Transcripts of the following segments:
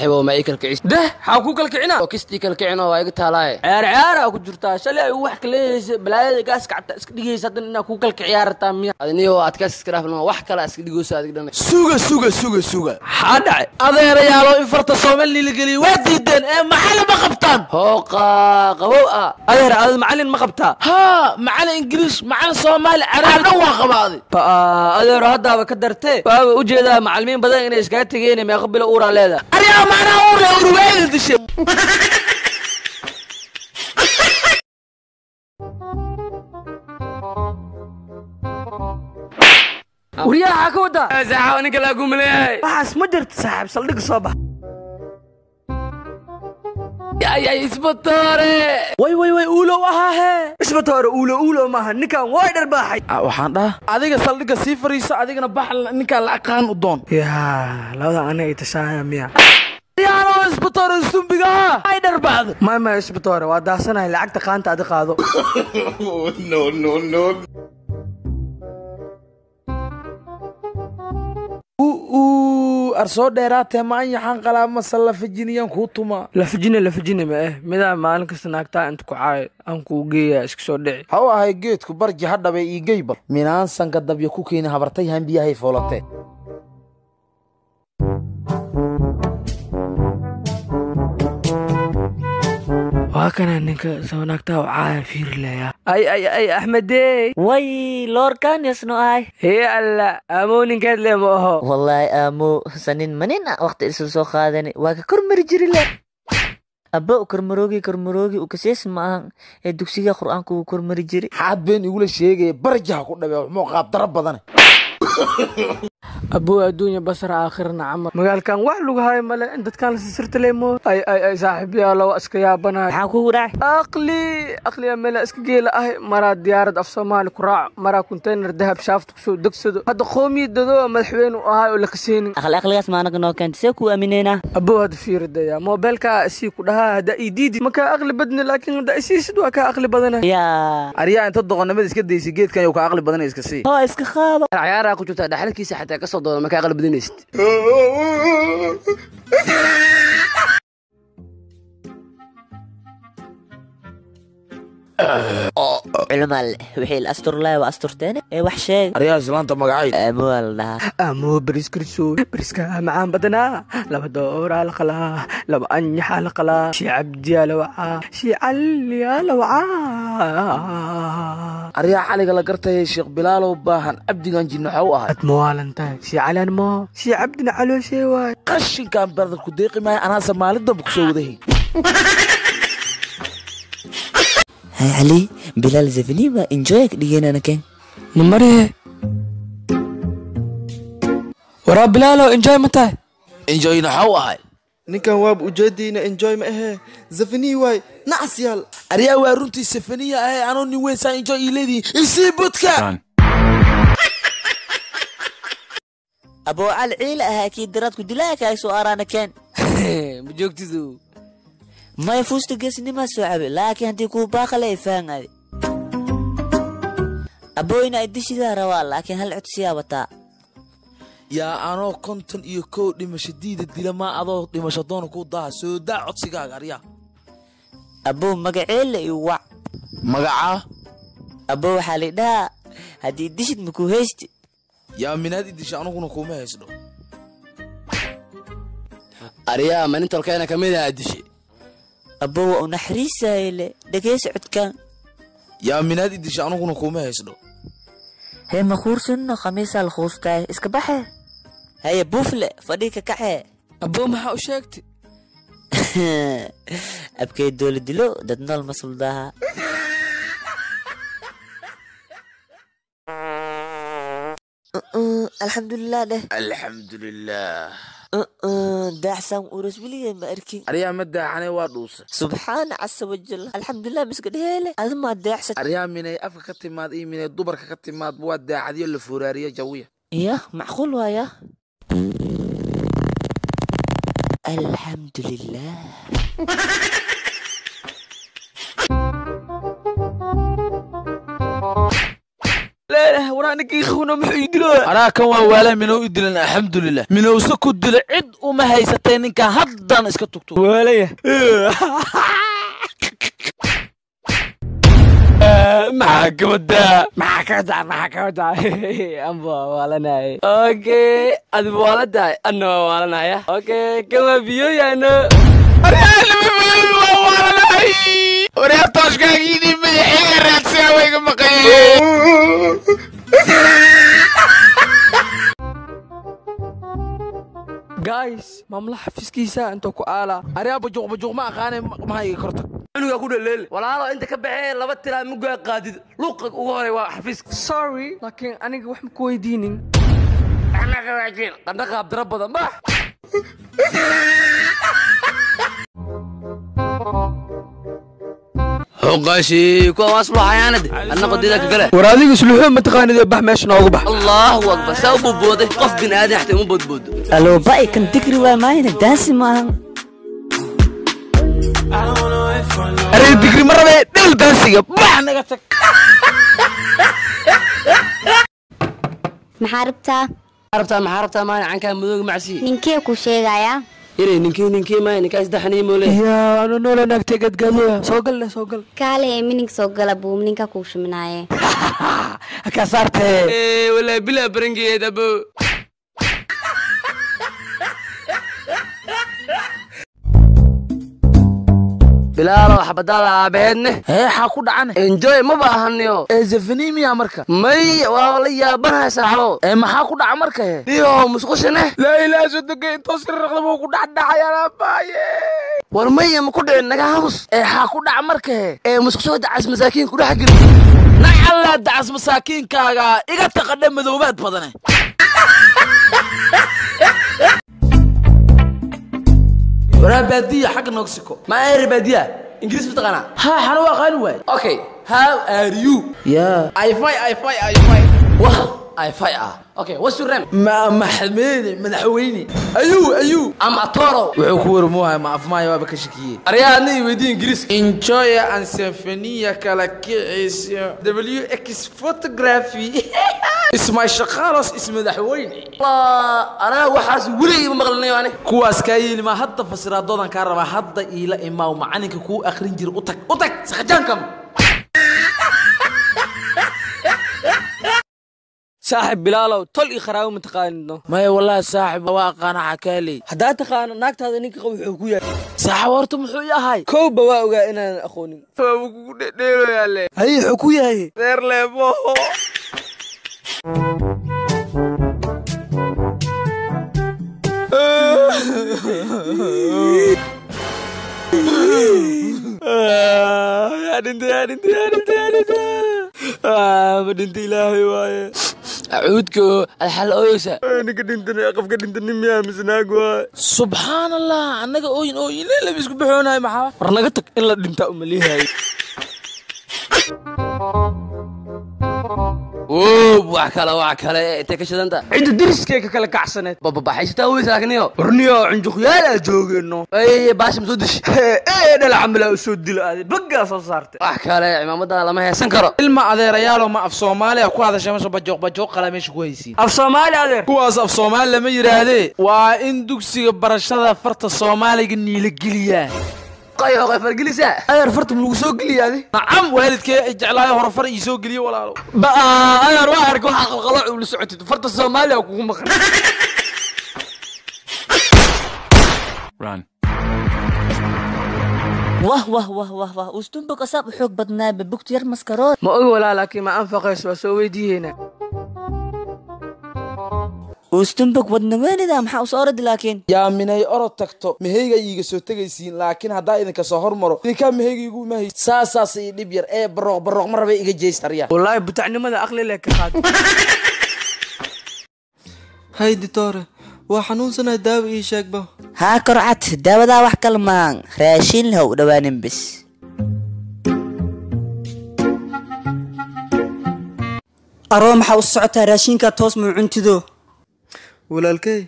حبوا ما يكل كعيس ده حاكو كل كعنا وكستي كل كعنا وايقت هلاي عيار أكو جرتا شلي وحك ليش بلا قاس كعت اسكدي سدنا أكو كل كعيار تامية هذنيو أتكسر كراف لما وحك لا اسكدي جوس هذيك دنا سوق حدا هذا ريالو إفرت الصومالي اللي قلي ودي الدين محل ما قبطان هوقا قبوء هذا معلن ما قبطان ها معنا انجليش معنا صومالي عربي دوا قبادي هذا هذا بكدرته وجه ذا معلمين بدأ إني إسكات تجيني ما يقبل أورا لهذا أريا معنا أورا دشي وريا حكودا زعوني كلا أقوم ليه بحس مدرت صاحب صلق صباح يا اسبطاري وي أولو هاها اسبطاري أولو ما نكان وايد الباحي waxaan dhaha adiga saldhiga sii fariiso adigana bax ninka la aqaan u doon يا لا أنا يتشاهي ميا yaano isbitaar istumbiga ay dharbad ما اسبطاري واداسنا لعقت قانت أدي قاضو no arsoo dheeraatee maan yaxaan qalaama salla fijiniyaan kuu tuma لفجني ما ماذا ما لك سناكتا أنت كعاي أنكو جيا إسكسو دعي ha u ahay geedku barji hadhabay ii geybal minaan sanka dabyo ku keeni habartay han biyahay foolatee وهكذا إنك سناكتا وعاي فير ليا أي أحمدي way loorkaan yasno ahay هي ألا أمون كاد لي موهو wallahi aamo sanin manina waqti isu soo qaadani waa ka kormari jiri le abba kormaroogi u kasees maahan ee dugsiga quraanka uu kormari jiri xaad been igula sheegay barjaha ku dhabe wuxuu qaab dara badan أبو الدنيا بصر آخرنا عمر مقال كان وحلو هاي ملا أنت كان سرت لي مو أي صاحبي يا لو أسك يا بنا maxaa kugu dhacay أقلي يا ملا أسك جيلا أهي مرا ديارة أف صومالي كراع مرا كونتينر ذهب شافت كسو دكسدو هذا خومي ددو مدحوين وهاي ولا كسيني aqligaas maanaga noo keentay see ku aaminayna أبو هذا في رديا موبايلك أسيك وده هذا إيديدي ما كان أغلب بدني لكن هذا أسيس دوا كان أغلب بدنه yaa aryaa inta doqonnimada iska daysi geedkan uu ka aqli badan iska sii oo iska qaado عيارة كنت دحل كيس حتى كسر دول ما كان أغلب دينيست culumal wixii la astur lahay waa asturteene ee wax sheeg aryaa islaanta magacay aamo la dhahaa أمو بريس كرسو بريس معان بدنا لما دورا لقلا لما أنيح لقلا شي عبدي لوعا شي علي لوعا aryaa xaliga la gartay sheekh bilaal oo baahan abdigan jinno waxa u ahay موال انت شي على نمو شي عبدنا علو شي واي qashinkan barda ku deeqi maayo anaa Soomaalida ku soo wadahay hay ali bilal zafini ma enjoy dhigeenana keen نمري ورا بلالو انجاي متى enjoy waxa u ahay ninkan waab ujeedina enjoy ma ahe zafini way nacsiyaal aryaa waa runtii safaniya ahay anoo nin weyn saa enjoy ileedii isii budka abo al ciil ah akid darad ku dilaaka ay soo arana keen مجوكتدو ma fuusta geesnima soo cabe laakiin hadii ku baaqalay faangay abo ina idishida rawaa laakiin hal codsiya wata yaa anoo 51 dhimasho diida dila ma adoo dhimasho doon ku daa soo daa codsigaaga aryaa abo magaceele iyo wac magaca abo waxa la dhahaa hadii dishid ma ku haysti yaa minaad idisha anuguna kuma haysdo أريا من أنت الكائن كمية أدشي abo waa naxariisayle dhageys codkan yaa minaad idisha anuguna kuma haysdo هي مخورسن خميس الخوستاي اسكبحه هي بوفله فديك كحه أبو ما حوشكت ابكي دول دلو ددنا المسؤول ده الحمد لله ده الحمد لله ده احسن ورس بلي ما اركي aryaa ma daaxanay waa dhuusa سبحان عز وجل الحمد لله مسكد هيله هذا ما ده احسن aryaa minay afka ka timaad iyo minay dubarka ka timaad waa daacadiyo la furaariyo jawiya يا معقول ويا الحمد لله لا ورا ninkii khuna muxuu dilo anaa kan waa waala minuu idilan alxamdulilah minowsa ku dila cid uma haysatay ninkan haddan iska tugto waalaya maxaa amba waalanay okay adi waaladay anna waalanaya okay kama biyo yaano waryaa tooshkaagiidii madaxeega raadsiya wayga maqayeen guys mamla xafiiskiisa inta ku aala aryaa bajuuq ma aqaanay mahayga korta cunuga ku dhaleel walaalo inta ka baxee laba tilaa mugaa qaadid luuqa ugu horay waa xafiiska sorry laakiin aniga wax ma ku weydiinin anaga waajin qandha qaabdara badan bax حقاشي كواس بحياند أنا قد ذاك قلة وراديك سلوحون متقاني بح ماشي نوقبح الله أكبر سو بودي قف بن آدم حتى مو بود الو باي كان تكري وماين داسي معهم أريد تكري مرة دل داسي بح نقطك محاربتا ما عن كان مذوق معسي ninkee ku sheegaya يري نكي ما نكاس دحني موله يا أنا نولا نكتي قد قالوا سوقل kaale minig soo gala buu ninka ku shuminaaye كسرت ولا بلا برنجي دبو بلال حبدال عبيدنا هي حاكو دعنا انجوي ما باهنيو زفني ميا مركا مي والله يا بنها ساحو ما حاكو دع مركا يو مسقشنه لا اله صدق انت تصير رقم كو دع يا باي ورمية ما كده نجاهوس حاكو دع مركا مسقشو دعس مساكين كده حق نعلا دعس مساكين كاغا ايغا تقدم مذوبات بدنه ورا بادية حق نوكسيكو ما أعرف بديا إنجليز بتقنا ها حنوا قالوا Okay how are you يا I fight wow I fight Okay what's your name ما محمد مدحويني ايو I'm a toro wuxuu ku warmuhay ma afmaay waa ka shakiyay أرياني ودي إنجليز enjoy and symphony kala kiciisa WX photography اسمه shaqaalaas isma madaxweyne الله أنا وحاس ولي ما مغلني يعني kuwaas ka yili ma hadda fasiraadodan ka raba hadda ila imaaw macalinka ku akhrin jir u tag saxajankam صاحب بلالو طل إخراو متقانينو ما والله صاحب واقانا حكالي هدا تقانا ناقت هذا نيك قوي حكويا صاحب ورتو محو yahay كوبا واوغا إنا أخوني فابو ديرو يالله هي حكويا هي دير لبو يا دنتي بدنتي إلهي واي أعودكو الحل أويسا أنا كدنتني أقف كدنتني مياه مسناقوا سبحان الله أنك أوين لا بيسكو بحونا هاي محا رنقتك إلا دنتا أمليها هاي وعكلا أنت كشد أنت عند درس كيك كلا كعسنت بابا حيشتا أويسا لكنيو ورنيو عند خيالة جوجينو أي باش مسودش إيه أنا العمل أسود دلوقتي بقى صارت وعكلا عمام ده لما هي سنكرة ilma adeerayaal ma af Soomaaliya ku hadashay ma bajoq qala meesha ku haysiin af Soomaali adeer kuwaas af Soomaali lama yiraahdee waa in dugsiga barashada farta Soomaaliga niila geliyaa قاية فرقليسة أنا فرت من وسوق لي هذه نعم والدك جعلها هرفر يسوق لي ولا بقى أنا أروح أركو حق الغلاء ولسعتي فرت الصومالي وكون مخرج run واه وستنبك أصاب حوق بدنا ببكت يرمس كرات ما أقول لا لكن ما أنفقش وسوي دي هنا وستنبك ودنا وين إذا محا وصارد لكن yaa minay orod tagto meheyga iiga soo tagaysiin laakiin haddaa idinka soo hormaro idinkaa meheyga igu ma hayst saasaas ii dhib yar ee baroq ma raba iga jeestarya والله بتعني ماذا أقلي لك خاد هاي دكتورة وحنون سنة داو إيه شاكبه ها كرعت داودا wax kalmaan raashin lahow dhawaanin bis أروح محا وصعتها راشينكا توس من عنتدو walaalkay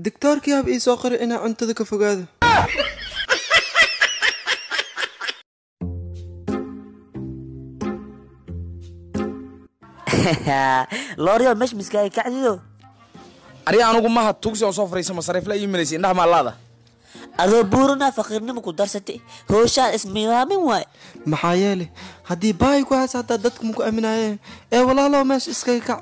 diktoorkii hab ii soo qoray inaa cuntada ka fogaado looryo mesh miskay kacdiyo ari anugu maha tugsi oo soo fariisay masariif la iimaysi indhaha maalaada adoo buurna faqirnimo ku darsatay hooshaa ismiyaamin waay maxaa yeelay haddii baay ku haysa hataa dadku ma ku aaminayeen ee walaalo meesha iskaga kac